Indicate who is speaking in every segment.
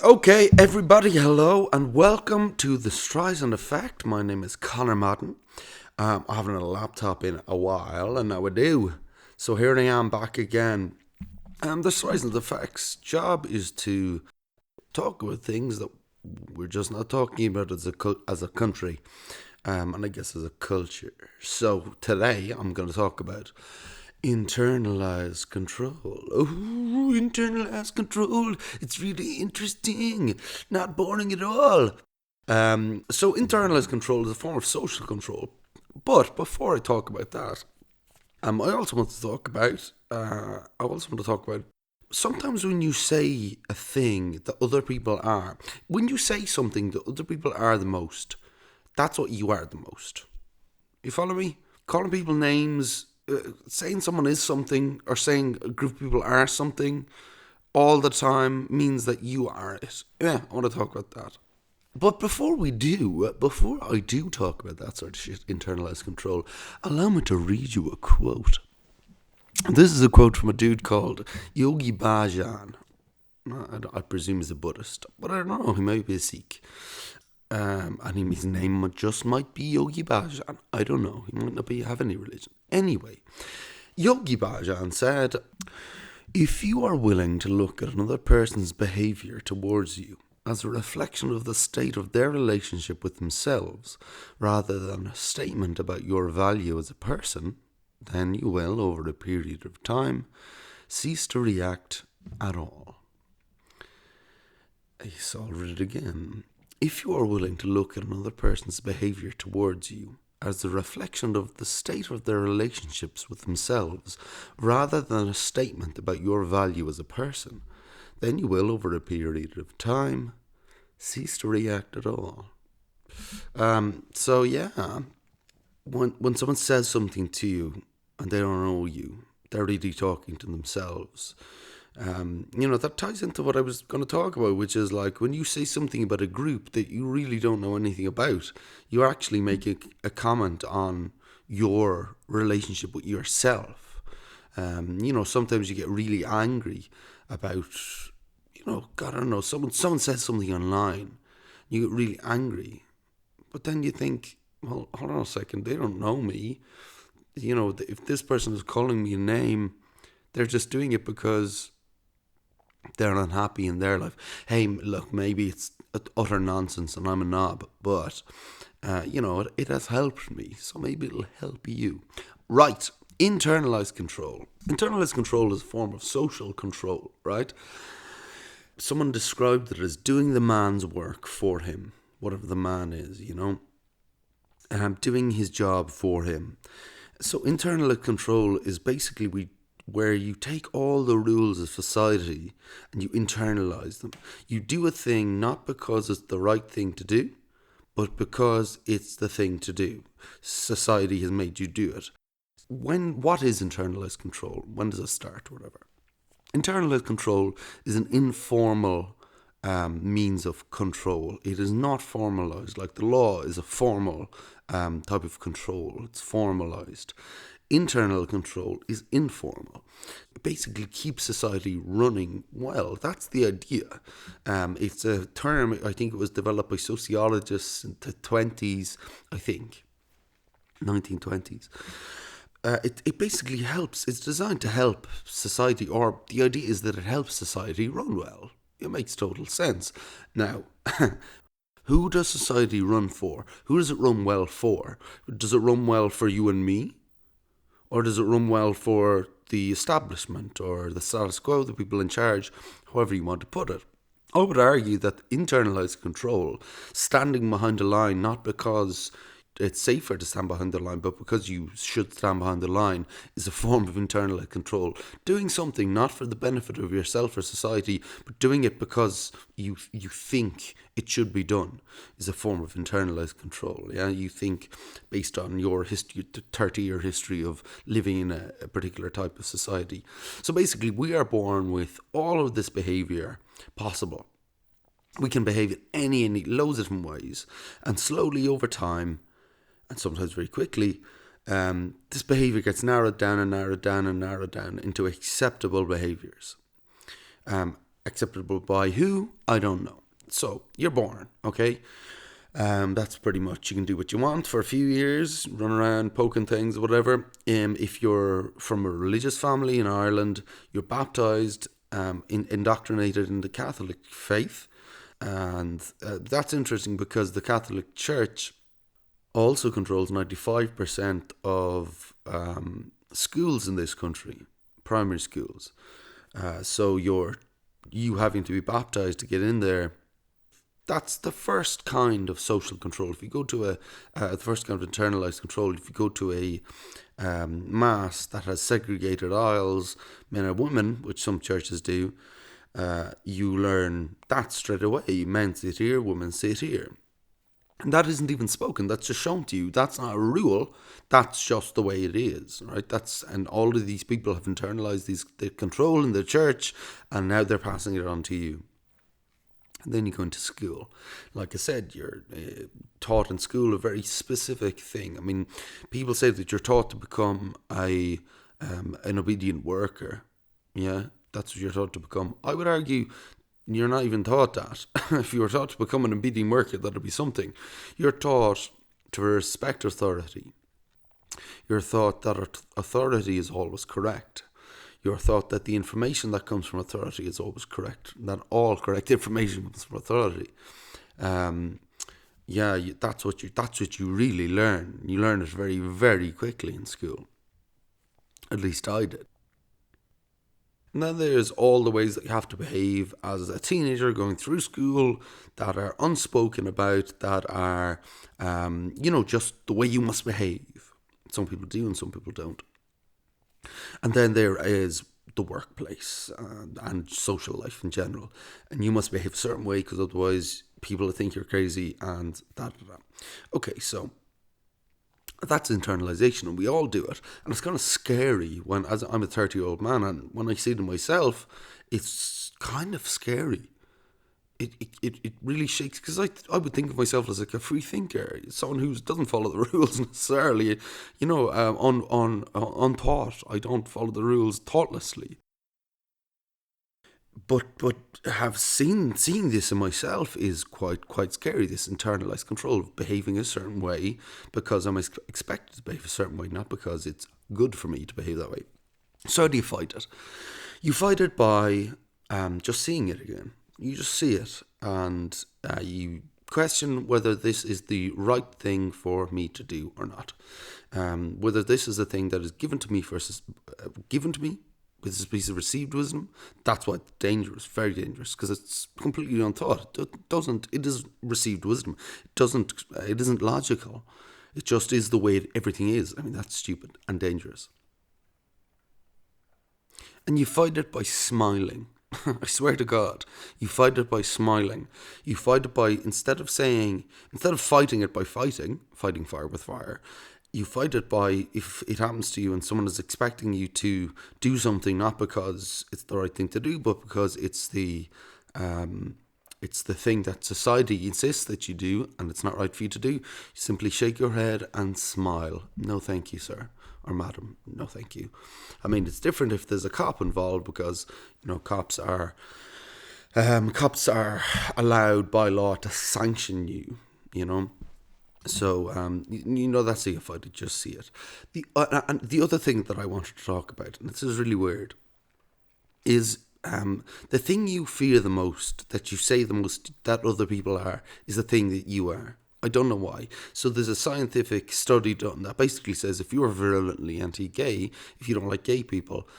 Speaker 1: Okay, everybody, hello and welcome to the Striesand Effect. My name is Conor Madden. I haven't had a laptop in a while, and now I do. So here I am back again. The Striesand Effect's job is to talk about things that we're just not talking about as a country, and I guess as a culture. So today I'm going to talk about internalized control. Oh, internalized control. It's really interesting. Not boring at all. So internalized control is a form of social control. But before I talk about that, I also want to talk about sometimes when you say a thing that other people are, when you say something that other people are the most, that's what you are the most. You follow me? Calling people names, saying someone is something, or saying a group of people are something all the time means that you are it. Yeah, I want to talk about that. But before I do talk about that sort of shit, internalized control, allow me to read you a quote. This is a quote from a dude called Yogi Bhajan. I presume he's a Buddhist, but I don't know, he might be a Sikh. And his name just might be Yogi Bhajan. I don't know. He might not have any religion. Anyway, Yogi Bhajan said, "If you are willing to look at another person's behavior towards you as a reflection of the state of their relationship with themselves, rather than a statement about your value as a person, then you will, over a period of time, cease to react at all." So I'll read it again. If you are willing to look at another person's behavior towards you as a reflection of the state of their relationships with themselves, rather than a statement about your value as a person, then you will, over a period of time, cease to react at all. So yeah, when someone says something to you and they don't know you, they're really talking to themselves. That ties into what I was going to talk about, which is like when you say something about a group that you really don't know anything about, you're actually making a comment on your relationship with yourself. Sometimes you get really angry about, God, I don't know, someone says something online, you get really angry, but then you think, well, hold on a second, they don't know me. If this person is calling me a name, they're just doing it because they're unhappy in their life. Hey, look, maybe it's utter nonsense and I'm a knob, but, it has helped me, so maybe it'll help you. Right, internalized control. Internalized control is a form of social control, right? Someone described it as doing the man's work for him, whatever the man is, doing his job for him. So internalized control is basically where you take all the rules of society and you internalize them. You do a thing not because it's the right thing to do, but because it's the thing to do. Society has made you do it. What is internalized control? When does it start? Whatever. Internalized control is an informal means of control. It is not formalized. Like the law is a formal type of control. It's formalized. Internal control is informal. It basically keeps society running well. That's the idea. It's a term, I think it was developed by sociologists in the 1920s, 1920s. It basically helps. It's designed to help society, or the idea is that it helps society run well. It makes total sense. Now, who does society run for? Who does it run well for? Does it run well for you and me? Or does it run well for the establishment or the status quo, the people in charge, however you want to put it? I would argue that internalized control, standing behind a line, not because it's safer to stand behind the line, but because you should stand behind the line, is a form of internalized control. Doing something not for the benefit of yourself or society, but doing it because you think it should be done, is a form of internalized control. Yeah, you think based on your history, 30-year history of living in a particular type of society. So basically, we are born with all of this behavior possible. We can behave in any loads of different ways, and slowly over time, and sometimes very quickly, this behaviour gets narrowed down into acceptable behaviours. Acceptable by who? I don't know. So you're born, okay? That's pretty much, you can do what you want for a few years, run around poking things, whatever. If you're from a religious family in Ireland, you're baptized, indoctrinated in the Catholic faith. And that's interesting because the Catholic Church also controls 95% of schools in this country, primary schools. So you having to be baptized to get in there, that's the first kind of social control. If you go to the first kind of internalized control, if you go to a mass that has segregated aisles, men and women, which some churches do, you learn that straight away. Men sit here, women sit here. And that isn't even spoken. That's just shown to you. That's not a rule. That's just the way it is, right? And all of these people have internalized the control in the church, and now they're passing it on to you. And then you go into school. Like I said, you're taught in school a very specific thing. I mean, people say that you're taught to become an obedient worker. Yeah, that's what you're taught to become. I would argue you're not even taught that. If you were taught to become an obedient worker, that'd be something. You're taught to respect authority. You're taught that authority is always correct. You're taught that the information that comes from authority is always correct. That all correct information comes from authority. That's what you really learn. You learn it very, very quickly in school. At least I did. And then there's all the ways that you have to behave as a teenager going through school that are unspoken about, that are, just the way you must behave. Some people do and some people don't. And then there is the workplace and social life in general. And you must behave a certain way because otherwise people will think you're crazy and that. Okay, so that's internalization, and we all do it. And it's kind of scary when, as I'm a 30-year-old man, and when I see it in myself, it's kind of scary. It really shakes, because I would think of myself as like a free thinker, someone who doesn't follow the rules necessarily, untaught. I don't follow the rules thoughtlessly. But have seeing this in myself is quite scary. This internalized control of behaving a certain way because I'm expected to behave a certain way, not because it's good for me to behave that way. So how do you fight it? You fight it by just seeing it again. You just see it, and you question whether this is the right thing for me to do or not. Whether this is a thing that is given to me versus given to me. With this piece of received wisdom, that's what's dangerous, very dangerous, because it's completely untaught. It is received wisdom. It isn't logical. It just is the way everything is. I mean, that's stupid and dangerous. And you fight it by smiling. I swear to God, you fight it by smiling. You fight it by, instead of fighting it by fighting fire with fire, you fight it by, if it happens to you and someone is expecting you to do something, not because it's the right thing to do, but because it's the thing that society insists that you do and it's not right for you to do, you simply shake your head and smile. No thank you, sir or madam. No thank you. I mean, it's different if there's a cop involved, because cops are allowed by law to sanction you. So, that's how you fight it, just see it. And the other thing that I wanted to talk about, and this is really weird, is the thing you fear the most, that you say the most that other people are, is the thing that you are. I don't know why. So there's a scientific study done that basically says if you are virulently anti-gay, if you don't like gay people,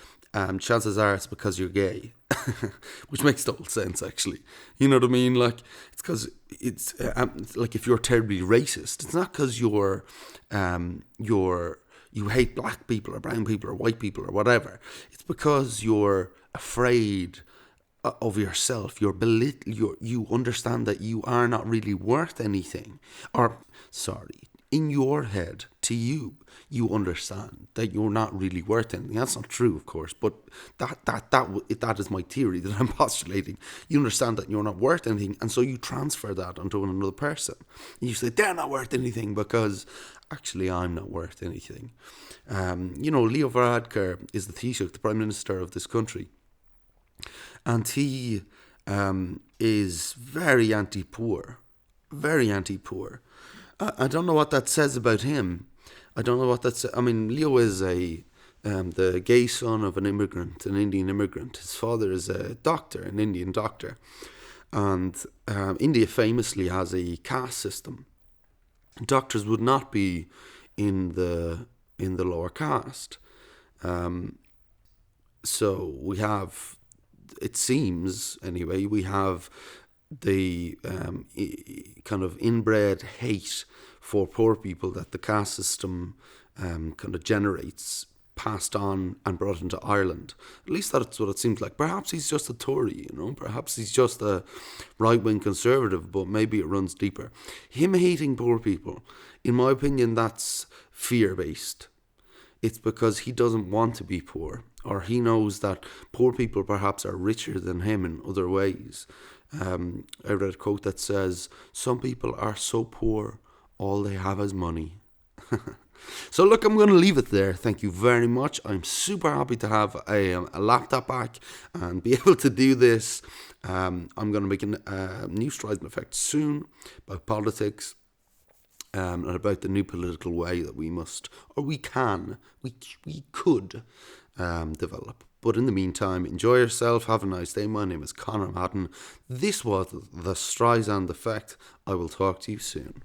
Speaker 1: chances are it's because you're gay. Which makes total sense, actually. You know what I mean? Like, it's because it's like if you're terribly racist, it's not because you hate black people or brown people or white people or whatever. It's because you're afraid of yourself. You understand that you are not really worth anything. In your head, to you understand that you're not really worth anything. That's not true, of course, but that is my theory that I'm postulating. You understand that you're not worth anything, and so you transfer that onto another person. You say, they're not worth anything because actually I'm not worth anything. Leo Varadkar is the Taoiseach, the Prime Minister of this country, and he is very anti-poor. Very anti-poor. I don't know what that says about him. I don't know what that's. I mean, Leo is the gay son of an immigrant, an Indian immigrant. His father is a doctor, an Indian doctor, and India famously has a caste system. Doctors would not be in the lower caste. So we have, it seems anyway, we have the kind of inbred hate for poor people that the caste system kind of generates, passed on and brought into Ireland. At least that's what it seems like. Perhaps he's just a Tory, perhaps he's just a right-wing conservative, but maybe it runs deeper. Him hating poor people, in my opinion, that's fear-based. It's because he doesn't want to be poor, or he knows that poor people perhaps are richer than him in other ways. I read a quote that says, "Some people are so poor, all they have is money." So look, I'm going to leave it there. Thank you very much. I'm super happy to have a laptop back and be able to do this. I'm going to make a new Striesand Effect soon about politics. And about the new political way that we must, or we could develop. But in the meantime, enjoy yourself, have a nice day. My name is Conor Madden. This was the Striesand Effect. I will talk to you soon.